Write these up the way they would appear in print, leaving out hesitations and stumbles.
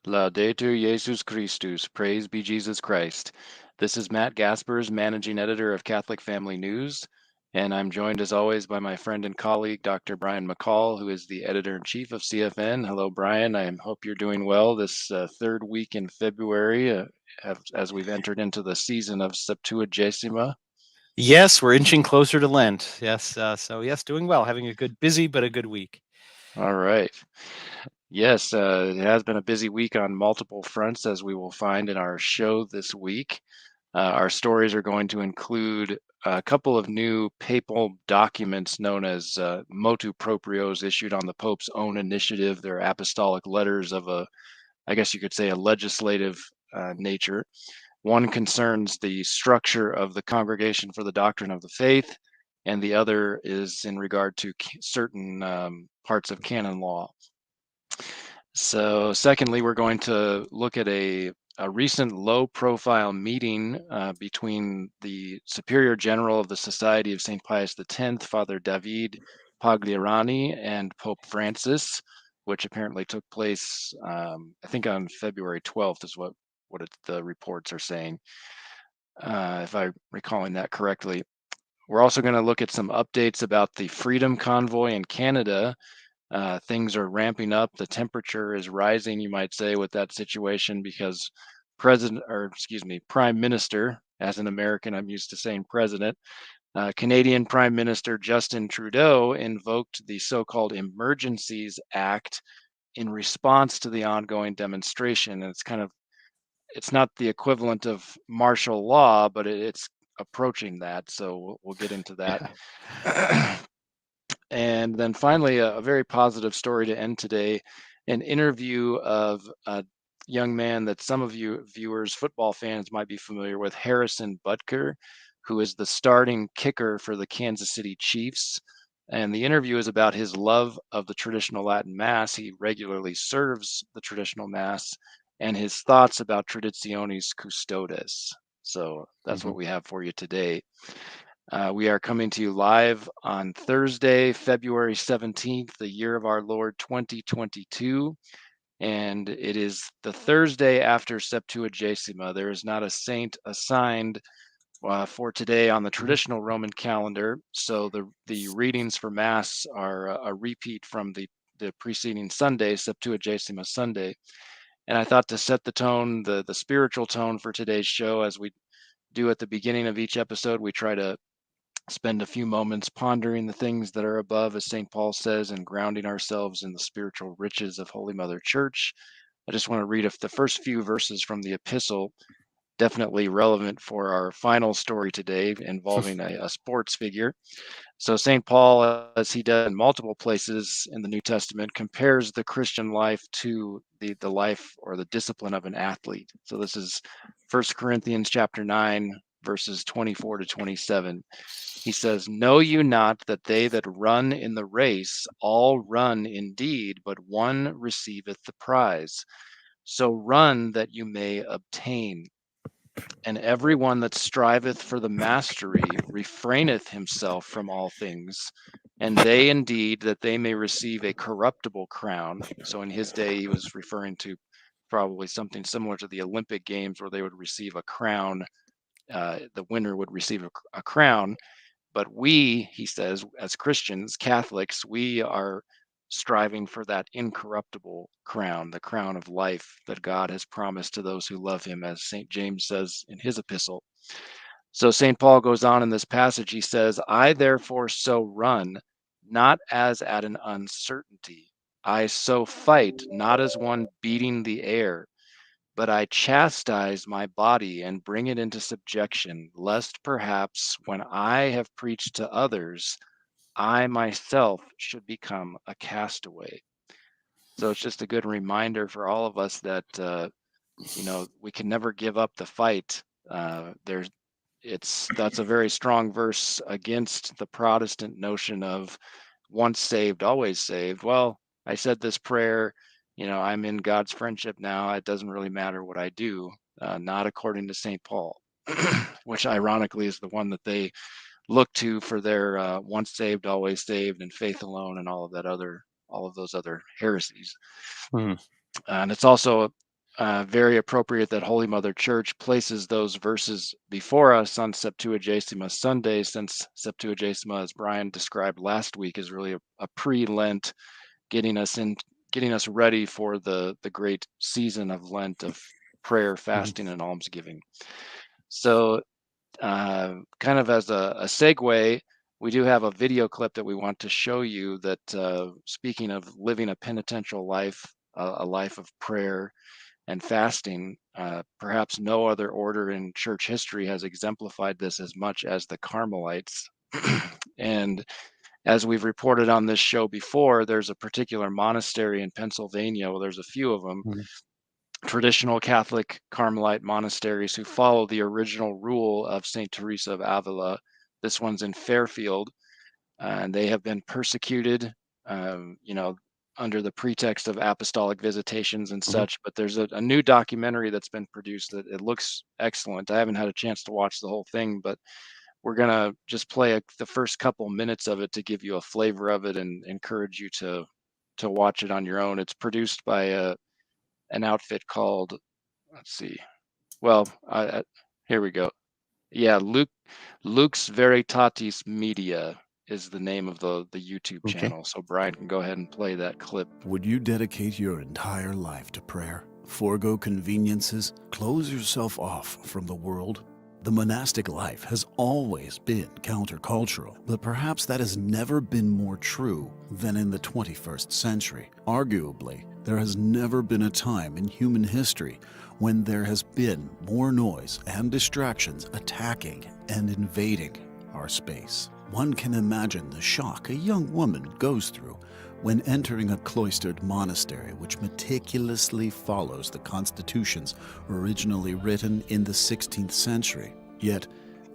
Laudetur Jesus Christus, praise be Jesus Christ. This is Matt Gaspers, managing editor of Catholic Family News, and I'm joined as always by my friend and colleague, Dr. Brian McCall, who is the editor-in-chief of CFN. Hello, Brian. I hope you're doing well this third week in February as we've entered into the season of Septuagesima. Yes, we're inching closer to Lent. Yes, yes, doing well. Having a good, busy but a good week. All right. Yes, it has been a busy week on multiple fronts, as we will find in our show this week. Our stories are going to include a couple of new papal documents known as Motu Proprios, issued on the Pope's own initiative. They're apostolic letters of I guess you could say, a legislative nature. One concerns the structure of the Congregation for the Doctrine of the Faith, and the other is in regard to certain parts of canon law. So secondly, we're going to look at a recent low-profile meeting between the Superior General of the Society of St. Pius X, Father David Pagliarani, and Pope Francis, which apparently took place, I think, on February 12th is what the reports are saying, if I'm recalling that correctly. We're also going to look at some updates about the Freedom Convoy in Canada. Things are ramping up. The temperature is rising, you might say, with that situation because Prime Minister, as an American, I'm used to saying president, Canadian Prime Minister Justin Trudeau invoked the so-called Emergencies Act in response to the ongoing demonstration. And it's not the equivalent of martial law, but it's approaching that. So we'll get into that. And then finally, a very positive story to end today, an interview of a young man that some of you viewers, football fans, might be familiar with, Harrison Butker, who is the starting kicker for the Kansas City Chiefs. And the interview is about his love of the traditional Latin Mass. He regularly serves the traditional Mass, and his thoughts about Traditionis Custodes. So that's what we have for you today. We are coming to you live on Thursday, February 17th, the year of our Lord 2022. And it is the Thursday after Septuagesima. There is not a saint assigned for today on the traditional Roman calendar. So the readings for Mass are a repeat from the preceding Sunday, Septuagesima Sunday. And I thought to set the tone, the spiritual tone for today's show, as we do at the beginning of each episode, we try to spend a few moments pondering the things that are above, as St. Paul says, and grounding ourselves in the spiritual riches of Holy Mother Church. I just want to read the first few verses from the epistle, definitely relevant for our final story today, involving a sports figure. So St. Paul, as he does in multiple places in the New Testament, compares the Christian life to the life or the discipline of an athlete. So this is 1 Corinthians chapter 9, verses 24 to 27. He says, "Know you not that they that run in the race all run indeed, but one receiveth the prize? So run that you may obtain. And every one that striveth for the mastery refraineth himself from all things. And they indeed that they may receive a corruptible crown." So in his day, he was referring to probably something similar to the Olympic Games, where they would receive a crown. The winner would receive a crown. But we, he says, as Christians, Catholics, we are striving for that incorruptible crown, the crown of life that God has promised to those who love him, as St. James says in his epistle. So St. Paul goes on in this passage. He says, "I therefore so run, not as at an uncertainty. I so fight, not as one beating the air, but I chastise my body and bring it into subjection, lest perhaps when I have preached to others, I myself should become a castaway." So it's just a good reminder for all of us that we can never give up the fight. That's a very strong verse against the Protestant notion of once saved, always saved. Well, I said this prayer, I'm in God's friendship now. It doesn't really matter what I do. Not according to St. Paul, which ironically is the one that they look to for their once saved, always saved, and faith alone, and all of those other heresies. And it's also very appropriate that Holy Mother Church places those verses before us on Septuagesima Sunday, since Septuagesima, as Brian described last week, is really a pre-Lent, getting us ready for the great season of Lent, of prayer, fasting, and almsgiving. So kind of as a segue, we do have a video clip that we want to show you that, speaking of living a penitential life, a life of prayer and fasting, perhaps no other order in church history has exemplified this as much as the Carmelites. And as we've reported on this show before, there's a particular monastery in Pennsylvania, well, there's a few of them, traditional Catholic Carmelite monasteries who follow the original rule of St. Teresa of Avila. This one's in Fairfield, and they have been persecuted, under the pretext of apostolic visitations and such. But there's a new documentary that's been produced that it looks excellent. I haven't had a chance to watch the whole thing, but we're gonna just play the first couple minutes of it to give you a flavor of it and encourage you to watch it on your own. It's produced by an outfit called, let's see, well, here we go. Yeah, Lux Veritatis Media is the name of the YouTube channel. So Brian can go ahead and play that clip. Would you dedicate your entire life to prayer? Forego conveniences? Close yourself off from the world? The monastic life has always been countercultural, but perhaps that has never been more true than in the 21st century. Arguably, there has never been a time in human history when there has been more noise and distractions attacking and invading our space. One can imagine the shock a young woman goes through when entering a cloistered monastery which meticulously follows the constitutions originally written in the 16th century. Yet,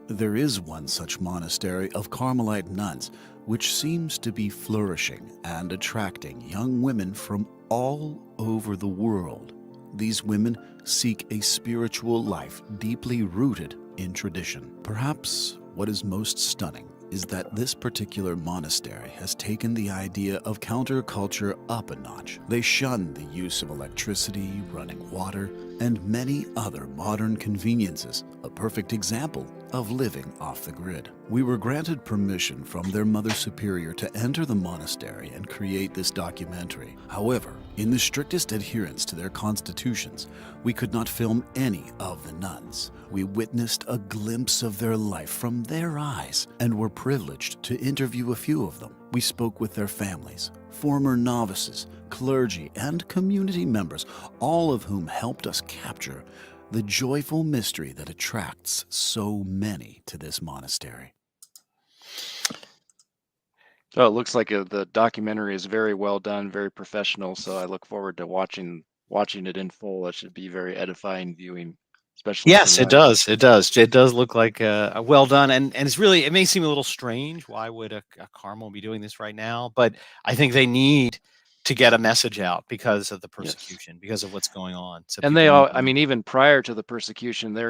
there is one such monastery of Carmelite nuns which seems to be flourishing and attracting young women from all over the world. These women seek a spiritual life deeply rooted in tradition. Perhaps what is most stunning is that this particular monastery has taken the idea of counterculture up a notch. They shun the use of electricity, running water, and many other modern conveniences, a perfect example of living off the grid. We were granted permission from their Mother Superior to enter the monastery and create this documentary. However, in the strictest adherence to their constitutions, we could not film any of the nuns. We witnessed a glimpse of their life from their eyes and were privileged to interview a few of them. We spoke with their families, former novices, clergy, and community members, all of whom helped us capture the joyful mystery that attracts so many to this monastery. So it looks like the documentary is very well done, very professional. So I look forward to watching it in full. It should be very edifying viewing, especially Yes, for it does. It does. It does look like a well done, and it's really, it may seem a little strange. Why would a Carmel be doing this right now? But I think they need to get a message out because of the persecution, because of what's going on. So And people need I mean, even prior to the persecution, they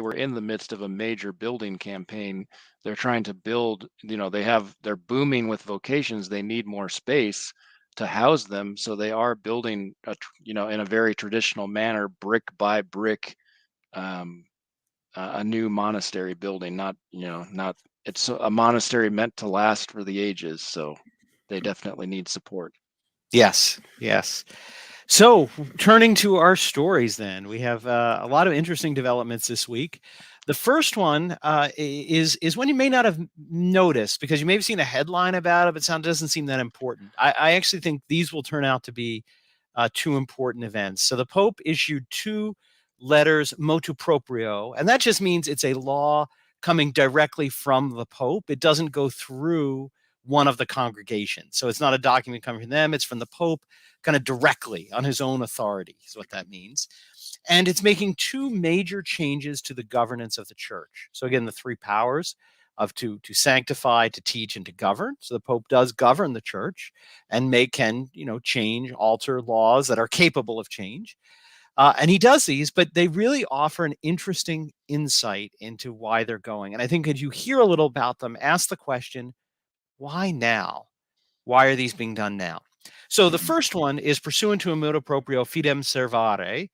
were in the midst of a major building campaign. They're trying to build, they're booming with vocations. They need more space to house them. So they are building, in a very traditional manner, brick by brick, a new monastery building. It's a monastery meant to last for the ages. So they definitely need support. Yes, yes. So, turning to our stories, then we have a lot of interesting developments this week. The first one is one you may not have noticed because you may have seen a headline about it, but it doesn't seem that important. I actually think these will turn out to be two important events. So, the Pope issued two letters motu proprio, and that just means it's a law coming directly from the Pope. It doesn't go through one of the congregations. So it's not a document coming from them, it's from the Pope kind of directly on his own authority, is what that means. And it's making two major changes to the governance of the church. So again, the three powers of to sanctify, to teach, and to govern. So the Pope does govern the church and can change, alter laws that are capable of change. And he does these, but they really offer an interesting insight into why they're going. And I think as you hear a little about them, ask the question, why now? Why are these being done now? So the first one is pursuant to a motu proprio fidem servare.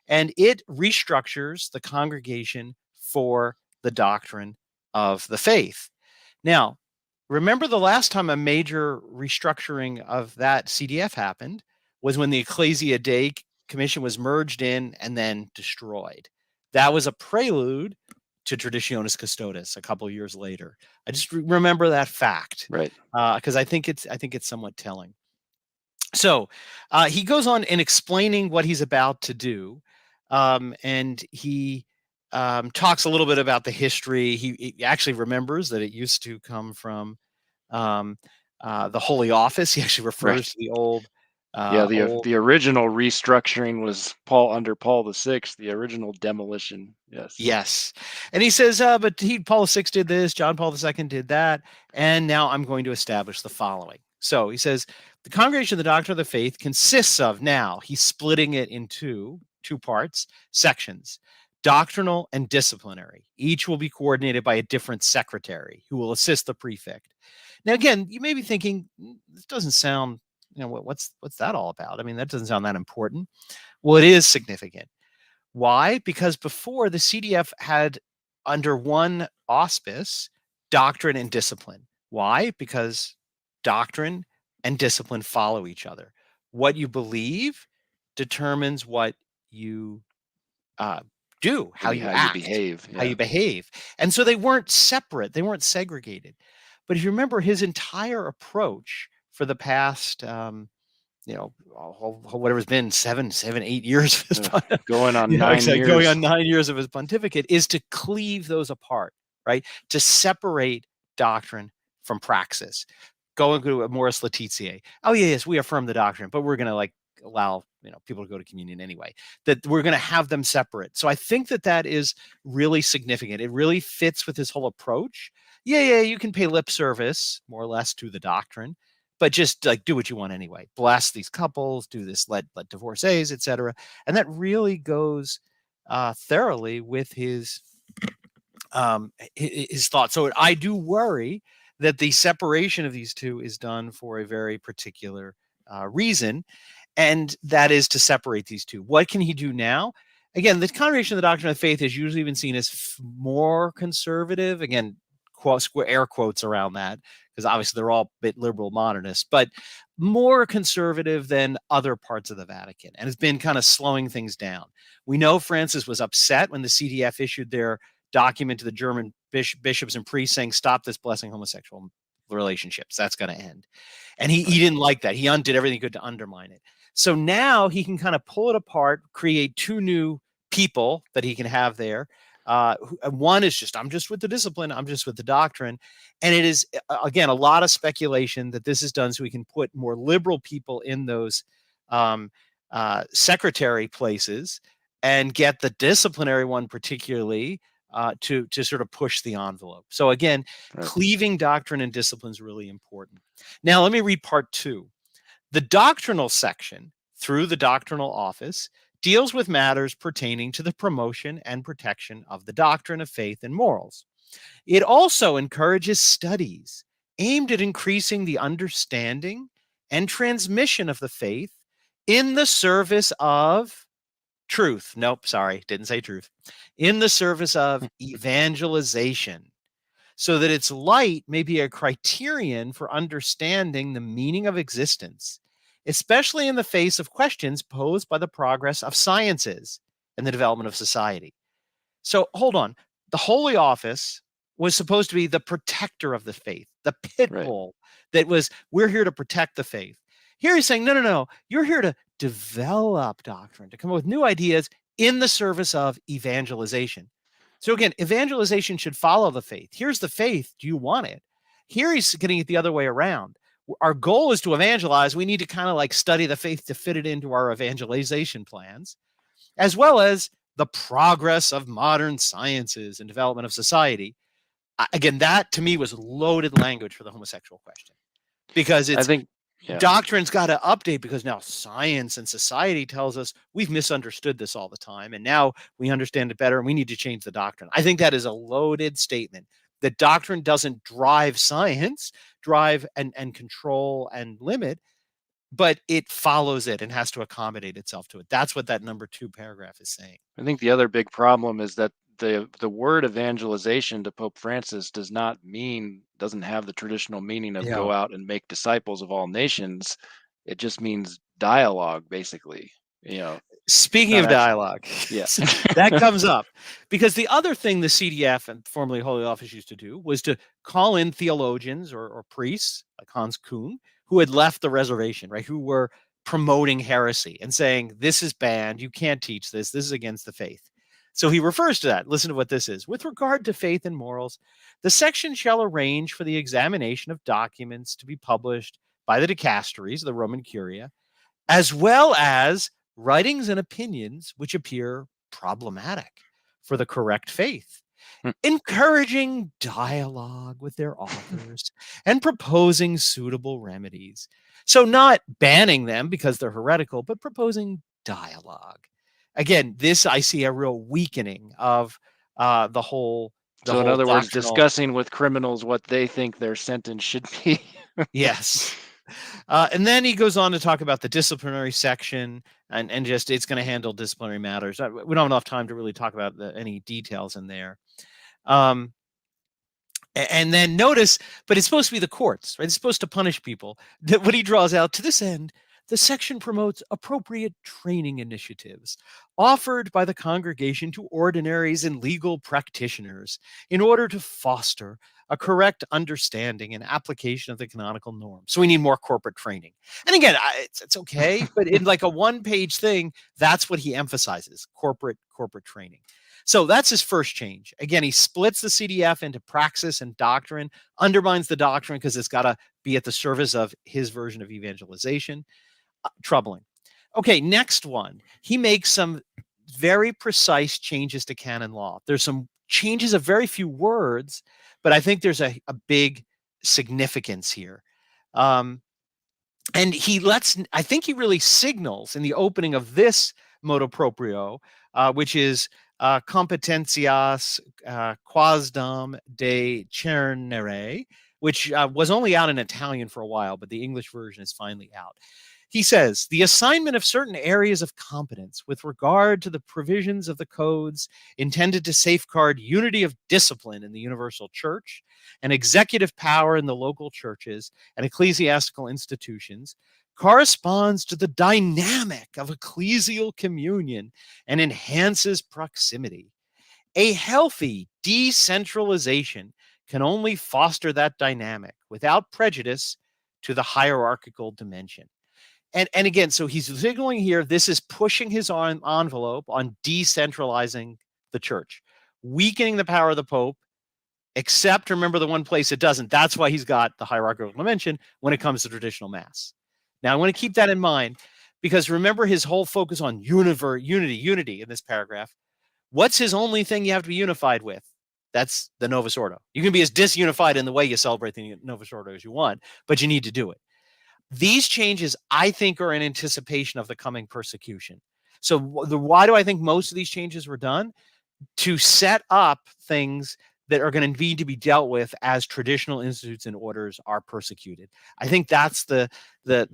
and it restructures the congregation for the doctrine of the faith. Now, remember the last time a major restructuring of that CDF happened was when the Ecclesia Dei Commission was merged in and then destroyed. That was a prelude to Traditionis Custodes a couple of years later. I just remember that fact, Right. because I think it's somewhat telling. So he goes on in explaining what he's about to do, and he talks a little bit about the history. He actually remembers that it used to come from the Holy Office. He actually refers to the old. Yeah, the original restructuring was under Paul VI, the original demolition. Yes. Yes. And he says, but Paul VI did this, John Paul II did that, and now I'm going to establish the following. So he says, the congregation of the doctrine of the faith consists of, now he's splitting it into two parts, sections, doctrinal and disciplinary. Each will be coordinated by a different secretary who will assist the prefect. Now, again, you may be thinking, this doesn't sound, what's that all about? I mean, that doesn't sound that important. Well, it is significant. Why? Because before, the CDF had under one auspice doctrine and discipline. Why? Because doctrine and discipline follow each other. What you believe determines what you do, how you act, behave. how you behave. And so they weren't separate, they weren't segregated. But if you remember, his entire approach for the past whatever it's been, 8 years of his going on 9 years. Going on 9 years of his pontificate, is to cleave those apart, right? To separate doctrine from praxis. Going to Amoris Laetitia. Oh, yes, we affirm the doctrine, but we're going to allow people to go to communion anyway. That we're going to have them separate. So I think that is really significant. It really fits with his whole approach. Yeah, you can pay lip service more or less to the doctrine, but just do what you want anyway. Bless these couples, do this, let divorcees, etc. And that really goes thoroughly with his thoughts. So I do worry that the separation of these two is done for a very particular reason, and that is to separate these two. What can he do now? Again, the congregation of the doctrine of faith has usually been seen as more conservative. Again, air quotes around that, because obviously they're all a bit liberal modernists, but more conservative than other parts of the Vatican, and has been kind of slowing things down. We know Francis was upset when the CDF issued their document to the German bishops and priests saying, stop this blessing homosexual relationships. That's going to end. And he didn't like that. He did everything he could to undermine it. So now he can kind of pull it apart, create two new people that he can have there. One is just, I'm just with the discipline, I'm just with the doctrine. And it is, again, a lot of speculation that this is done so we can put more liberal people in those secretary places and get the disciplinary one particularly to sort of push the envelope. So again, cleaving doctrine and discipline is really important. Now, let me read part 2. The doctrinal section, through the doctrinal office, deals with matters pertaining to the promotion and protection of the doctrine of faith and morals. It also encourages studies aimed at increasing the understanding and transmission of the faith in the service of truth. Nope, sorry, didn't say truth. In the service of evangelization, so that its light may be a criterion for understanding the meaning of existence, especially in the face of questions posed by the progress of sciences and the development of society. So hold on. The Holy Office was supposed to be the protector of the faith, the pit bull that was, we're here to protect the faith. Here he's saying, no, you're here to develop doctrine, to come up with new ideas in the service of evangelization. So again, evangelization should follow the faith. Here's the faith. Do you want it? Here he's getting it the other way around. Our goal is to evangelize. We need to kind of study the faith to fit it into our evangelization plans, as well as the progress of modern sciences and development of society. Again, that to me was loaded language for the homosexual question, because it's, I think, doctrine's got to update because now science and society tells us we've misunderstood this all the time, and now we understand it better, and we need to change the doctrine. I think that is a loaded statement. That doctrine doesn't drive science, drive and control and limit. but it follows it and has to accommodate itself to it. That's what that number 2 paragraph is saying. I think the other big problem is that the word evangelization to Pope Francis doesn't have the traditional meaning of Yeah. go out and make disciples of all nations. It just means dialogue, basically. Speaking Not of actually. dialogue, Yeah. that comes up because the other thing the CDF and formerly Holy Office used to do was to call in theologians or priests like Hans Kuhn, who had left the reservation, right? Who were promoting heresy and saying, this is banned. You can't teach this. This is against the faith. So he refers to that. Listen to what this is. With regard to faith and morals, the section shall arrange for the examination of documents to be published by the dicasteries, the Roman Curia, as well as writings and opinions which appear problematic for the correct faith, encouraging dialogue with their authors and proposing suitable remedies. So not banning them because they're heretical, but proposing dialogue. Again, this I see a real weakening of the whole So in other words, doctrinal. discussing with criminals what they think their sentence should be. Yes. And then he goes on to talk about the disciplinary section and just it's going to handle disciplinary matters. We don't have enough time to really talk about any details in there. And then notice, but it's supposed to be the courts, right? It's supposed to punish people. What he draws out to this end, the section promotes appropriate training initiatives offered by the congregation to ordinaries and legal practitioners in order to foster a correct understanding and application of the canonical norm. So we need more corporate training. And again, it's okay, but in like a one-page thing, that's what he emphasizes, corporate training. So that's his first change. Again, he splits the CDF into praxis and doctrine, undermines the doctrine because it's got to be at the service of his version of evangelization. Troubling. Okay, next one. He makes some very precise changes to canon law. There's some changes of very few words, but I think there's a big significance here. And I think he really signals in the opening of this motu proprio, which is competentias quasdam de cernere, which was only out in Italian for a while, but the English version is finally out. He says, the assignment of certain areas of competence with regard to the provisions of the codes intended to safeguard unity of discipline in the universal church and executive power in the local churches and ecclesiastical institutions corresponds to the dynamic of ecclesial communion and enhances proximity. A healthy decentralization can only foster that dynamic without prejudice to the hierarchical dimension. And again, so he's signaling here, this is pushing his envelope on decentralizing the church, weakening the power of the Pope, except remember the one place it doesn't. That's why he's got the hierarchical dimension when it comes to traditional mass. Now, I want to keep that in mind because remember his whole focus on unity in this paragraph. What's his only thing you have to be unified with? That's the Novus Ordo. You can be as disunified in the way you celebrate the Novus Ordo as you want, but you need to do it. These changes, I think, are in anticipation of the coming persecution. So why do I think most of these changes were done? To set up things that are going to need to be dealt with as traditional institutes and orders are persecuted. I think that's the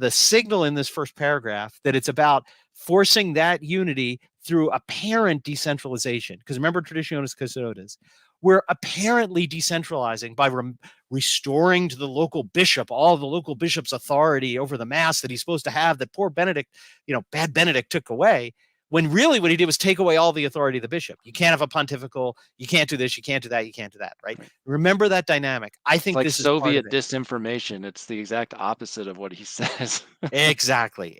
signal in this first paragraph, that it's about forcing that unity through apparent decentralization. Because remember, Traditionis Custodes, we're apparently decentralizing by restoring to the local bishop all the local bishop's authority over the mass that he's supposed to have, that poor Benedict, bad Benedict took away, when really what he did was take away all the authority of the bishop. You can't have a pontifical, you can't do this, you can't do that, you can't do that, right? Remember that dynamic. I think this is Soviet disinformation. It's the exact opposite of what he says. Exactly.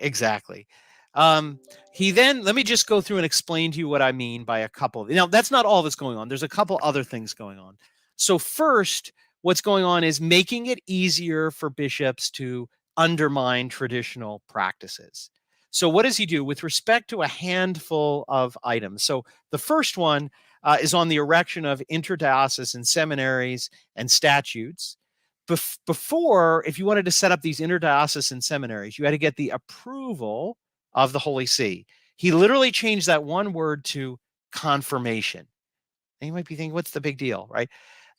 He then, let me just go through and explain to you what I mean by a couple. Now, that's not all that's going on. There's a couple other things going on. So first, what's going on is making it easier for bishops to undermine traditional practices. So what does he do with respect to a handful of items? So the first one is on the erection of interdiocesan seminaries and statutes. Before, if you wanted to set up these interdiocesan seminaries, you had to get the approval of the Holy See. He literally changed that one word to confirmation. And you might be thinking, what's the big deal, right?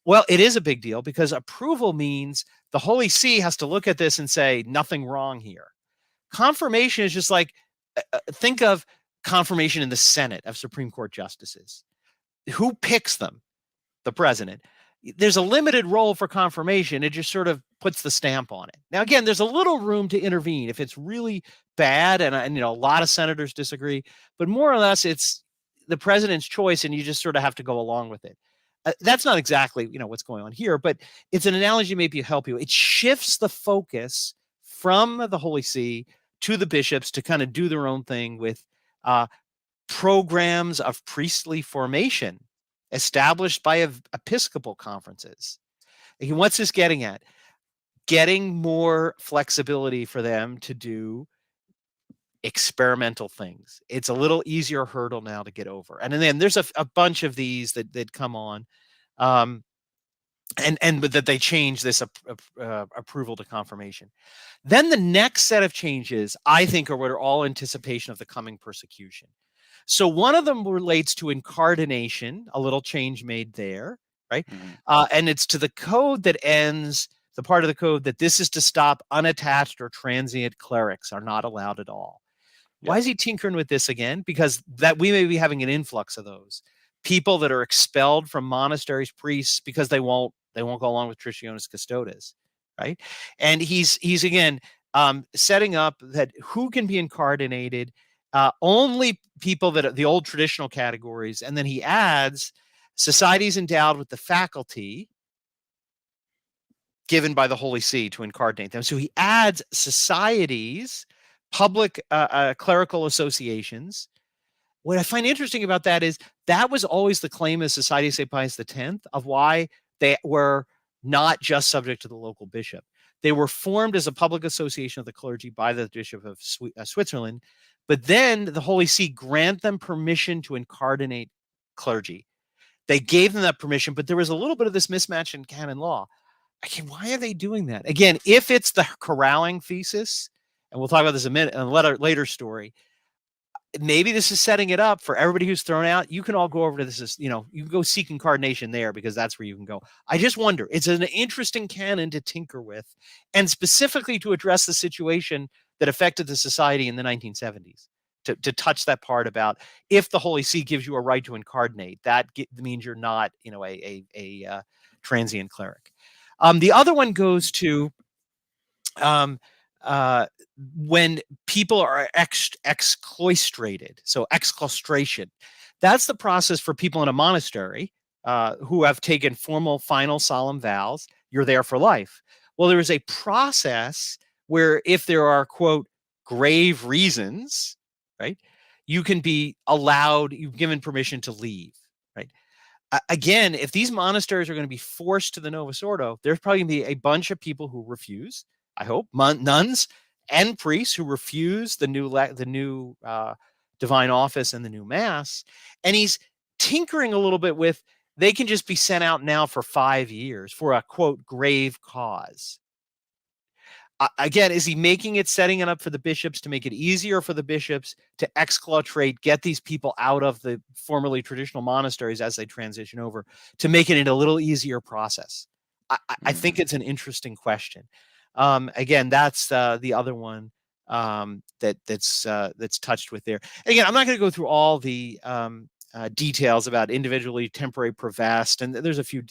Well, it is a big deal because approval means the Holy See has to look at this and say, nothing wrong here. Confirmation is just like, think of confirmation in the Senate of Supreme Court justices. Who picks them? The president. There's a limited role for confirmation. It just sort of puts the stamp on it. Now, again, there's a little room to intervene if it's really bad, and a lot of senators disagree, but more or less it's the president's choice, and you just sort of have to go along with it. That's not exactly what's going on here, but it's an analogy maybe to help you. It shifts the focus from the Holy See to the bishops to kind of do their own thing with programs of priestly formation established by episcopal conferences. And what's this getting at? Getting more flexibility for them to do experimental things. It's a little easier hurdle now to get over. And then there's a bunch of these that come on, and that they change this approval to confirmation. Then the next set of changes, I think, are what are all anticipation of the coming persecution. So one of them relates to incardination, a little change made there, right? And it's to the code that ends, the part of the code that this is to stop unattached or transient clerics are not allowed at all. Why is he tinkering with this again? Because that we may be having an influx of those people that are expelled from monasteries, priests, because they won't go along with Traditionis Custodes, right? And he's again setting up that who can be incardinated, only people that are the old traditional categories, and then he adds societies endowed with the faculty given by the Holy See to incardinate them. So he adds societies, public clerical associations. What I find interesting about that is that was always the claim of Society of St. Pius X of why they were not just subject to the local bishop. They were formed as a public association of the clergy by the Bishop of Switzerland, but then the Holy See grant them permission to incardinate clergy. They gave them that permission, but there was a little bit of this mismatch in canon law. Again, why are they doing that? Again, if it's the corralling thesis, and we'll talk about this in a later story, maybe this is setting it up for everybody who's thrown out. You can all go over to this, you can go seek incardination there because that's where you can go. I just wonder, it's an interesting canon to tinker with, and specifically to address the situation that affected the society in the 1970s, to touch that part about if the Holy See gives you a right to incardinate, that means you're not, a transient cleric. The other one goes to when people are excloistrated, so exclaustration. That's the process for people in a monastery who have taken formal, final, solemn vows. You're there for life. Well, there is a process where if there are, quote, grave reasons, right, you can be allowed, you've given permission to leave, right? Again, if these monasteries are going to be forced to the Novus Ordo, there's probably going to be a bunch of people who refuse, I hope, nuns and priests who refuse the new divine office and the new mass. And he's tinkering a little bit with, they can just be sent out now for 5 years for a, quote, grave cause. Again, is he making it, setting it up for the bishops to make it easier for the bishops to exclaustrate, get these people out of the formerly traditional monasteries as they transition over, to make it a little easier process? I think it's an interesting question. Again, that's the other one that's touched with there. Again, I'm not going to go through all the details about individually temporary provest, and there's a few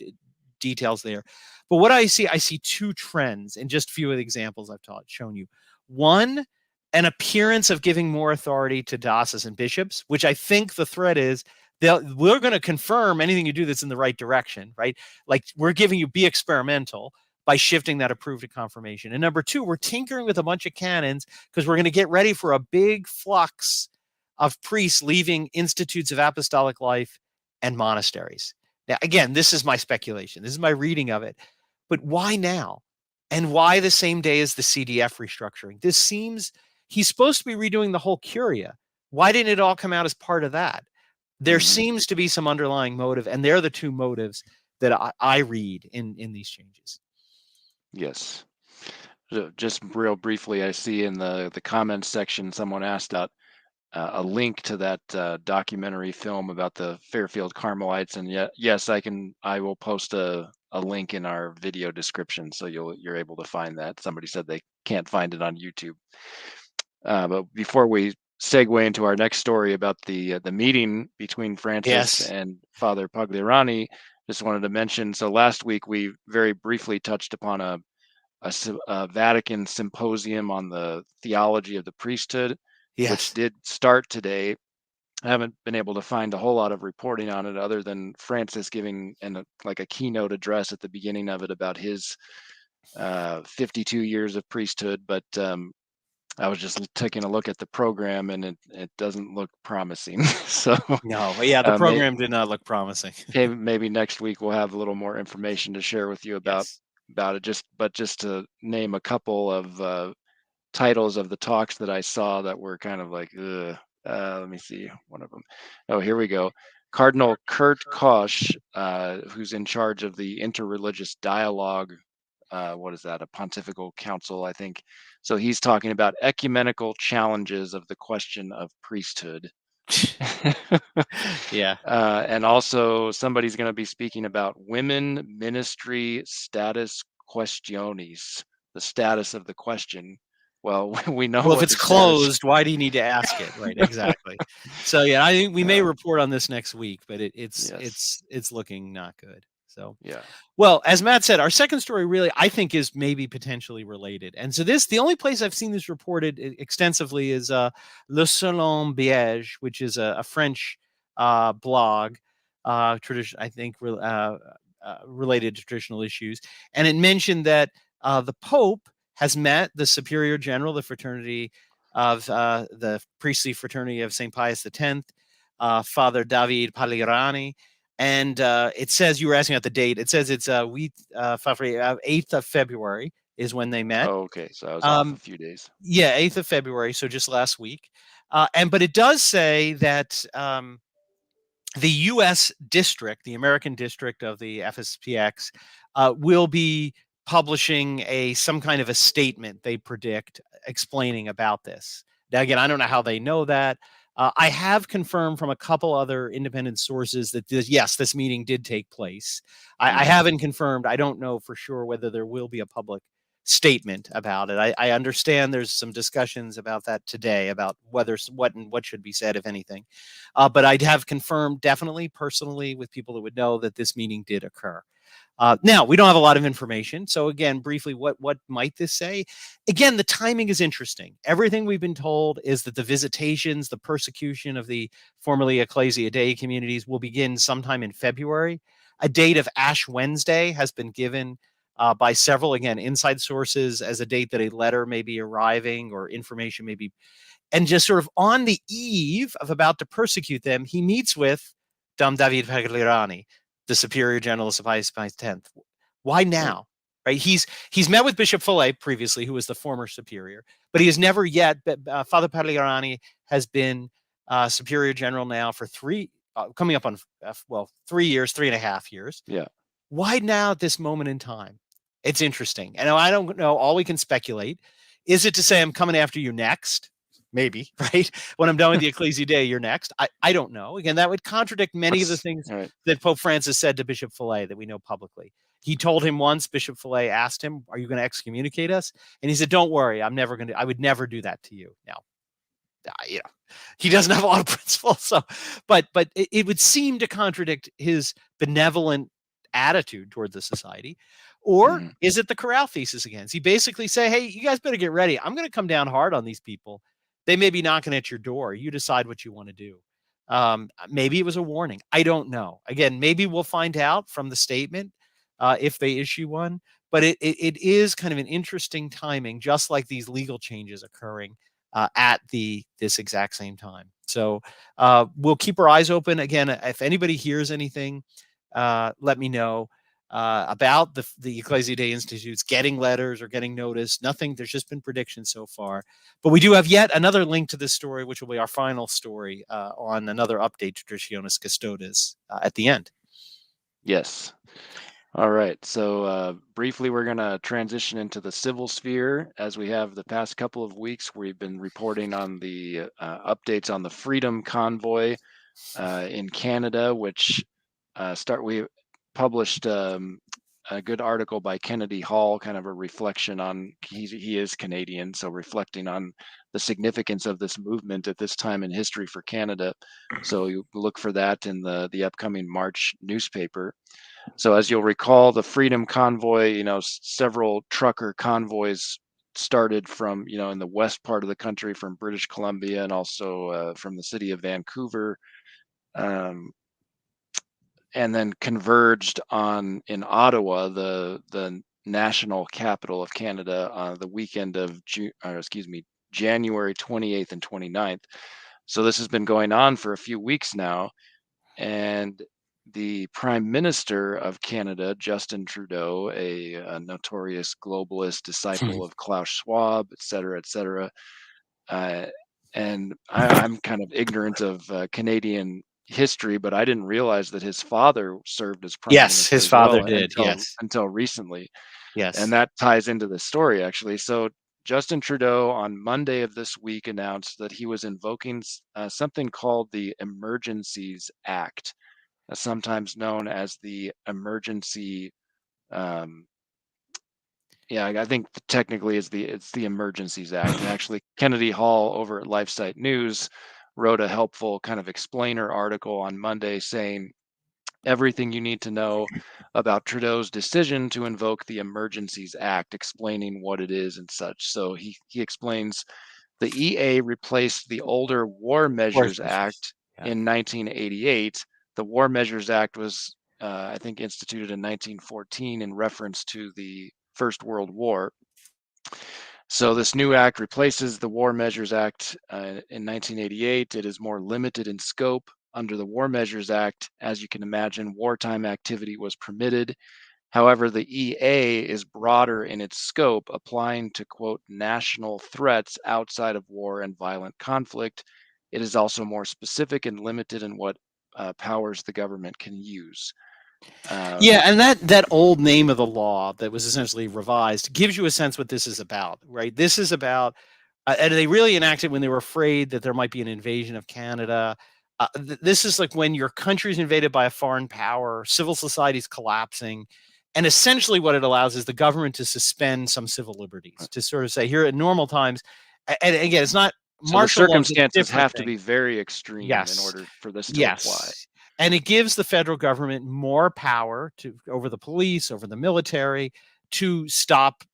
details there. But what I see two trends in just a few of the examples I've shown you. One, an appearance of giving more authority to diocesan bishops, which I think the thread is we're going to confirm anything you do that's in the right direction, right? Like we're giving you, be experimental by shifting that approved to confirmation. And number two, we're tinkering with a bunch of canons because we're going to get ready for a big flux of priests leaving institutes of apostolic life and monasteries. Now, again, this is my speculation. This is my reading of it. But why now? And why the same day as the CDF restructuring? This seems, he's supposed to be redoing the whole Curia. Why didn't it all come out as part of that? There seems to be some underlying motive, and they're the two motives that I read in these changes. Yes. So just real briefly, I see in the comments section, someone asked out a link to that documentary film about the Fairfield Carmelites, and yes, I will post a link in our video description, so you're able to find that. Somebody said they can't find it on YouTube. But before we segue into our next story about the meeting between Francis Yes. and Father Pagliarani, just wanted to mention. So last week we very briefly touched upon a Vatican symposium on the theology of the priesthood, which Yes. did start today. I haven't been able to find a whole lot of reporting on it other than Francis giving like a keynote address at the beginning of it about his 52 years of priesthood. But I was just taking a look at the program, and it doesn't look promising. So No, but yeah, the program did not look promising. maybe next week we'll have a little more information to share with you about Yes. it. Just to name a couple of titles of the talks that I saw that were kind of like, ugh. Let me see one of them. Oh, here we go. Cardinal Kurt Koch, who's in charge of the interreligious dialogue. What is that? A pontifical council, I think. So he's talking about ecumenical challenges of the question of priesthood. Yeah. And also somebody's going to be speaking about women ministry status questiones, the status of the question. Well, we know Well, if what it's the status. closed, why do you need to ask it? Right. Exactly. So yeah, I think we may Yeah. report on this next week, but it's Yes. it's looking not good. So Yeah. well, as Matt said, our second story really, I think, is maybe potentially related. And so the only place I've seen this reported extensively is Le Salon Beige, which is a French blog, tradition, I think, related to traditional issues. And it mentioned that the Pope has met the Superior General, the fraternity of the priestly fraternity of St. Pius X, Father David Pagliarani. And it says, you were asking about the date. It says it's 8th of February is when they met. Oh, okay. So I was off a Um, few days. yeah, 8th of February, so just last week. But it does say that the U.S. district, the American district of the FSPX, will be publishing some kind of a statement, they predict, explaining about this. Now, again, I don't know how they know that. I have confirmed from a couple other independent sources that yes, this meeting did take place. I haven't confirmed. I don't know for sure whether there will be a public statement about it. I understand there's some discussions about that today, about what should be said, if anything. But I'd have confirmed definitely personally with people that would know that this meeting did occur. Now, we don't have a lot of information. So again, briefly, what might this say? Again, the timing is interesting. Everything we've been told is that the visitations, the persecution of the formerly Ecclesia Dei communities will begin sometime in February. A date of Ash Wednesday has been given by several, again, inside sources as a date that a letter may be arriving or information may be. And just sort of on the eve of about to persecute them, he meets with Dom David Pagliarani, the Superior General of Pius X. Why now? Right? He's met with Bishop Follet previously, who was the former superior, but he has never yet. Father Pagliarani has been Superior General now for coming up on 3 years, 3.5 years. Yeah. Why now at this moment in time? It's interesting. And I don't know. All we can speculate. Is it to say I'm coming after you next? Maybe, right? When I'm done with the Ecclesia Dei, you're next. I don't know. Again, that would contradict many of the things that Pope Francis said to Bishop Follet that we know publicly. He told him once, Bishop Follet asked him, "Are you going to excommunicate us?" And he said, "Don't worry, I'm never going to. I would never do that to you." Now, he doesn't have a lot of principles. So, but it would seem to contradict his benevolent attitude toward the society. Or is it the corral thesis again? Does he basically say, "Hey, you guys better get ready. I'm going to come down hard on these people. They may be knocking at your door. You decide what you want to do." Maybe it was a warning. I don't know. Again, maybe we'll find out from the statement if they issue one. But it is kind of an interesting timing, just like these legal changes occurring at this exact same time. So we'll keep our eyes open. Again, if anybody hears anything, let me know about the Ecclesia Dei Institutes getting letters or getting notice. Nothing. There's just been predictions so far. But we do have yet another link to this story, which will be our final story on another update to Traditionis Custodes at the end. Yes. All right. So briefly, we're going to transition into the civil sphere, as we have the past couple of weeks. We've been reporting on the updates on the Freedom Convoy in Canada, which we published a good article by Kennedy Hall, kind of a reflection on, he is Canadian, so reflecting on the significance of this movement at this time in history for Canada. So you look for that in the upcoming March newspaper. So as you'll recall, the Freedom Convoy, several trucker convoys started from, in the west part of the country, from British Columbia, and also from the city of Vancouver, and then converged in Ottawa, the national capital of Canada, the weekend of January 28th and 29th. So this has been going on for a few weeks now, and the Prime Minister of Canada, Justin Trudeau, a notorious globalist, disciple of Klaus Schwab, et cetera, and I'm kind of ignorant of Canadian history, but I didn't realize that his father served as prime Yes, minister his as father well did. Yes. until recently. Yes. And that ties into the story, actually. So Justin Trudeau on Monday of this week announced that he was invoking something called the Emergencies Act, sometimes known as the emergency. I think technically it's the Emergencies Act. And actually, Kennedy Hall over at LifeSite News wrote a helpful kind of explainer article on Monday saying everything you need to know about Trudeau's decision to invoke the Emergencies Act, explaining what it is and such. So he explains the EA replaced the older War Measures Act in 1988. The War Measures Act was, I think, instituted in 1914 in reference to the First World War. So this new act replaces the War Measures Act in 1988. It is more limited in scope. Under the War Measures Act, as you can imagine, wartime activity was permitted. However, the EA is broader in its scope, applying to, quote, national threats outside of war and violent conflict. It is also more specific and limited in what powers the government can use. And that old name of the law that was essentially revised gives you a sense what this is about, right? This is about, and they really enacted when they were afraid that there might be an invasion of Canada. This is like when your country is invaded by a foreign power, civil society is collapsing, and essentially what it allows is the government to suspend some civil liberties, to sort of say, here at normal times, and again, it's not so the martial law. Circumstances have to be very extreme in order for this to apply. And it gives the federal government more power over the police, over the military, to stop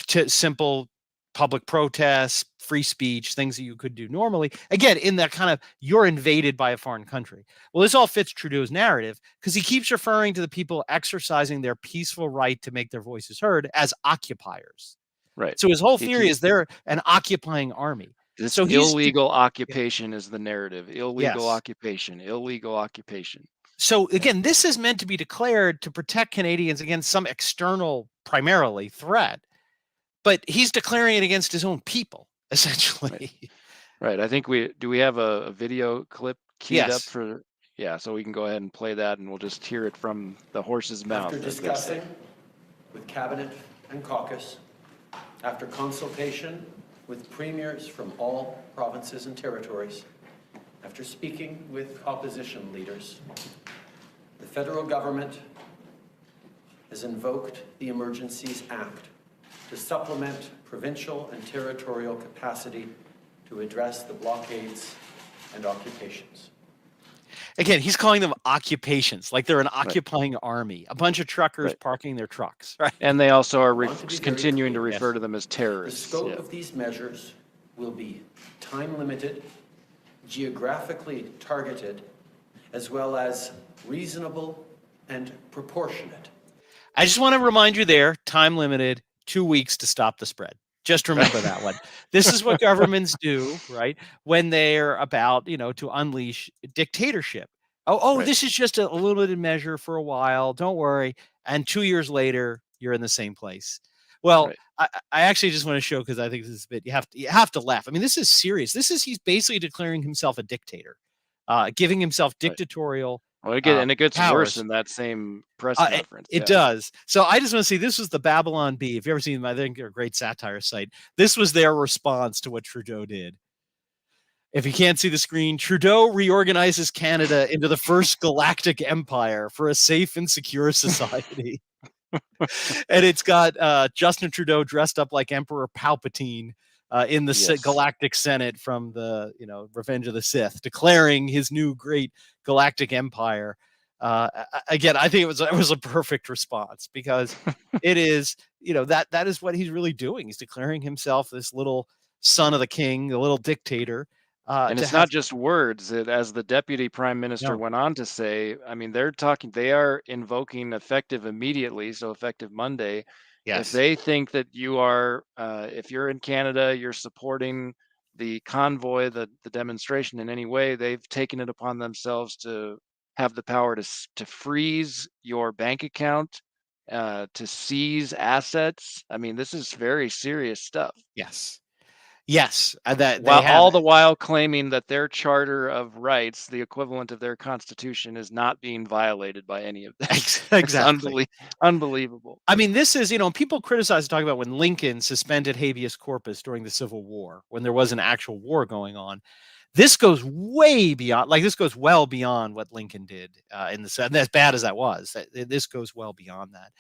simple public protests, free speech, things that you could do normally. Again, in that kind of, you're invaded by a foreign country. Well, this all fits Trudeau's narrative because he keeps referring to the people exercising their peaceful right to make their voices heard as occupiers. Right. So his whole theory is they're an occupying army. So illegal occupation is the narrative. Illegal occupation. So again, this is meant to be declared to protect Canadians against some external, primarily, threat. But he's declaring it against his own people, essentially. Right. I think we have a video clip queued up for, so we can go ahead and play that, and we'll just hear it from the horse's mouth. After discussing with Cabinet and caucus, after consultation with premiers from all provinces and territories, after speaking with opposition leaders, the federal government has invoked the Emergencies Act to supplement provincial and territorial capacity to address the blockades and occupations. Again, he's calling them occupations, like they're an occupying army, a bunch of truckers parking their trucks. Right. And they also are continuing to refer to them as terrorists. The scope of these measures will be time-limited, geographically targeted, as well as reasonable and proportionate. I just want to remind you there, time-limited, 2 weeks to stop the spread. Just remember that one. This is what governments do, right? When they're about, to unleash dictatorship. This is just a limited measure for a while. Don't worry. And 2 years later, you're in the same place. Well, I actually just want to show, because I think this is a bit, you have to laugh. I mean, this is serious. He's basically declaring himself a dictator, giving himself dictatorial. Well, it gets powers. worse in that same press conference. It does. So I just want to see, this was the Babylon Bee. If you ever seen them, I think they're a great satire site. This was their response to what Trudeau did. If you can't see the screen, Trudeau reorganizes Canada into the first galactic empire for a safe and secure society. And it's got Justin Trudeau dressed up like Emperor Palpatine in the Yes. Galactic Senate from the Revenge of the Sith, declaring his new great galactic empire. Again, I think it was a perfect response, because it is that is what he's really doing. He's declaring himself this little son of the king, a little dictator. And it's not just words. As the deputy prime minister No. went on to say, I mean, they are invoking effective immediately, so effective Monday. If Yes. they think that you are, if you're in Canada, you're supporting the convoy, the demonstration in any way, they've taken it upon themselves to have the power to freeze your bank account, to seize assets. I mean, this is very serious stuff. Yes. Yes. That they While have. all the while claiming that their charter of rights, the equivalent of their constitution, is not being violated by any of them. Exactly. It's unbelievable. I mean, this is, people criticize, talk about when Lincoln suspended habeas corpus during the Civil War, when there was an actual war going on. This goes way beyond, this goes well beyond what Lincoln did in the Senate. As bad as that was, this goes well beyond that.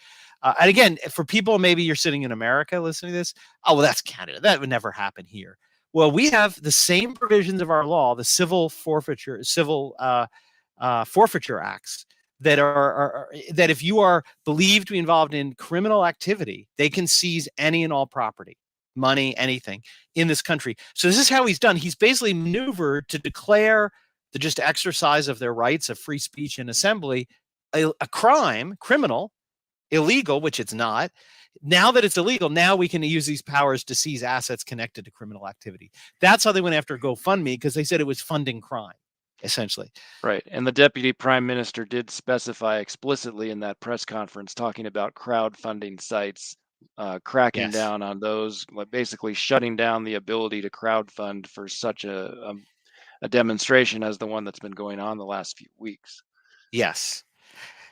And again, for people, maybe you're sitting in America listening to this, oh, well, that's Canada. That would never happen here. Well, we have the same provisions of our law, the civil forfeiture acts, that are that if you are believed to be involved in criminal activity, they can seize any and all property, money, anything in this country. So this is how he's done. He's basically maneuvered to declare the just exercise of their rights of free speech and assembly a crime, criminal, illegal, which it's not. Now that it's illegal, now we can use these powers to seize assets connected to criminal activity. That's how they went after GoFundMe, because they said it was funding crime, essentially. Right. And the deputy prime minister did specify explicitly in that press conference, talking about crowdfunding sites, cracking down on those, basically shutting down the ability to crowdfund for such a demonstration as the one that's been going on the last few weeks. Yes.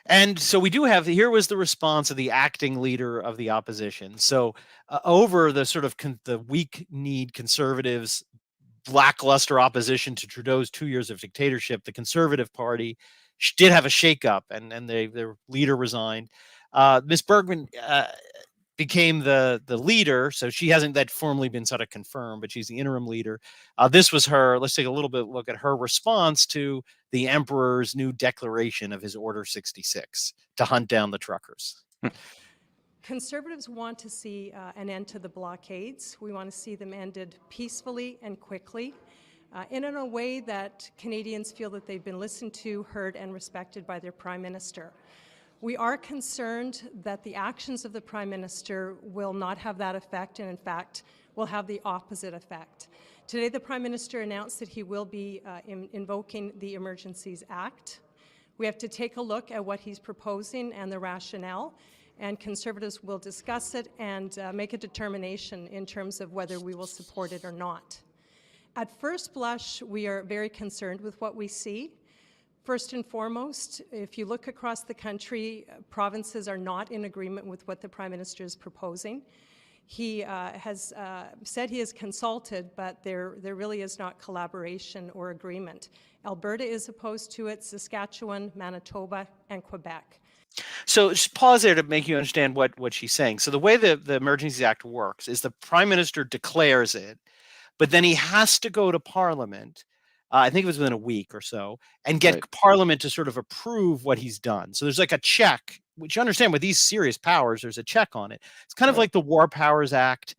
And so we do have, here was the response of the acting leader of the opposition. So over the sort of the weak-kneed conservatives, lackluster opposition to Trudeau's 2 years of dictatorship, the Conservative Party did have a shakeup, and their leader resigned. Ms. Bergman became the leader, so she hasn't that formally been sort of confirmed, but she's the interim leader. This was her. Let's take a little bit look at her response to the emperor's new declaration of his Order 66 to hunt down the truckers. Conservatives want to see an end to the blockades. We want to see them ended peacefully and quickly, and in a way that Canadians feel that they've been listened to, heard, and respected by their Prime Minister. We are concerned that the actions of the Prime Minister will not have that effect, and in fact will have the opposite effect. Today the Prime Minister announced that he will be invoking the Emergencies Act. We have to take a look at what he's proposing and the rationale, and Conservatives will discuss it and make a determination in terms of whether we will support it or not. At first blush, we are very concerned with what we see. First and foremost, if you look across the country, provinces are not in agreement with what the Prime Minister is proposing. He has said he has consulted, but there really is not collaboration or agreement. Alberta is opposed to it, Saskatchewan, Manitoba, and Quebec. So just pause there to make you understand what she's saying. So the way the Emergencies Act works is the Prime Minister declares it, but then he has to go to Parliament, I think it was within a week or so, and get Parliament to sort of approve what he's done. So there's like a check, which you understand with these serious powers, there's a check on it. It's kind of like the War Powers Act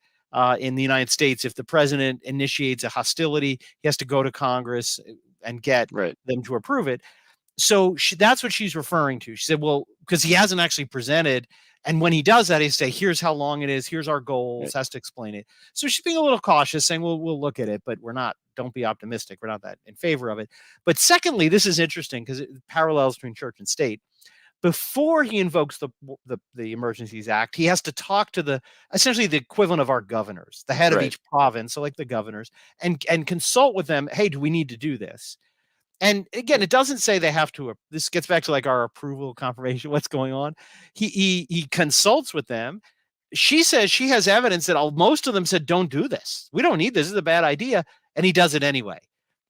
in the United States. If the president initiates a hostility, he has to go to Congress and get them to approve it. So that's what she's referring to. She said, well, because he hasn't actually presented. And when he does that, he say, here's how long it is. Here's our goals, has to explain it. So she's being a little cautious, saying, well, we'll look at it, but don't be optimistic. We're not that in favor of it. But secondly, this is interesting because it parallels between church and state. Before he invokes the Emergencies Act, he has to talk to essentially the equivalent of our governors, the head of each province, so like the governors, and consult with them. Hey, do we need to do this? And again, it doesn't say they have to. This gets back to like our approval, confirmation, what's going on. He consults with them. She says she has evidence that most of them said, don't do this. We don't need this. This is a bad idea. And he does it anyway.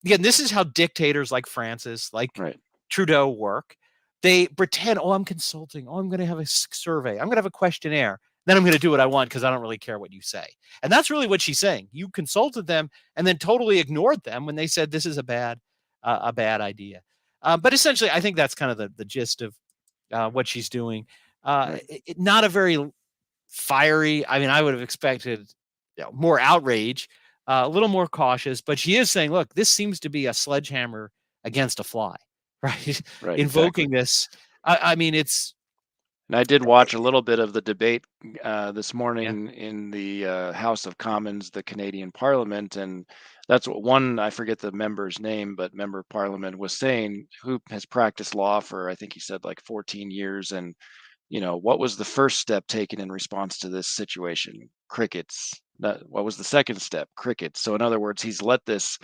Again, this is how dictators like Francis, like Trudeau work. they pretend, oh, I'm consulting. Oh, I'm going to have a survey. I'm going to have a questionnaire. Then I'm going to do what I want because I don't really care what you say. And that's really what she's saying. You consulted them and then totally ignored them when they said this is a bad idea. But essentially, I think that's kind of the gist of what she's doing. Not a very fiery. I mean, I would have expected more outrage, a little more cautious. But she is saying, look, this seems to be a sledgehammer against a fly, right? Right, Invoking exactly. this. I mean, it's. And I did watch a little bit of the debate this Yeah. morning in the House of Commons, the Canadian Parliament, and that's what one, I forget the member's name, but member of Parliament was saying, who has practiced law for, I think he said like 14 years, and what was the first step taken in response to this situation? Crickets. What was the second step? Crickets. So in other words, he's let this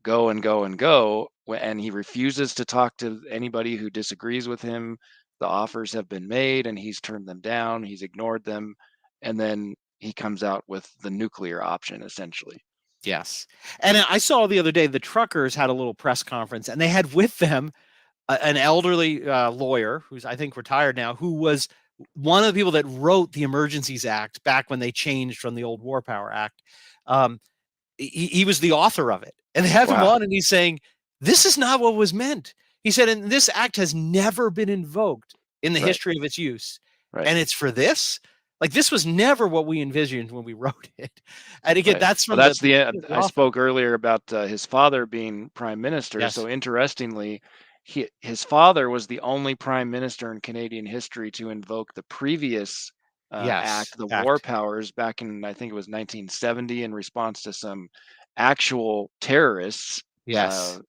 go and go and go, and he refuses to talk to anybody who disagrees with him. The offers have been made and he's turned them down, he's ignored them, and then he comes out with the nuclear option, essentially. Yes. And I saw the other day the truckers had a little press conference, and they had with them an elderly lawyer who's, I think, retired now, who was one of the people that wrote the Emergencies Act back when they changed from the old War Power Act. He was the author of it. And they have him Wow. on, and he's saying, this is not what was meant. He said, and this act has never been invoked in the Right. history of its use. Right. And it's for this? Like, this was never what we envisioned when we wrote it. And again, Right. that's from Well, that's the I spoke earlier about his father being prime minister. Yes. So interestingly, his father was the only prime minister in Canadian history to invoke the previous act, the war powers, back in, I think it was 1970, in response to some actual terrorists. Yes.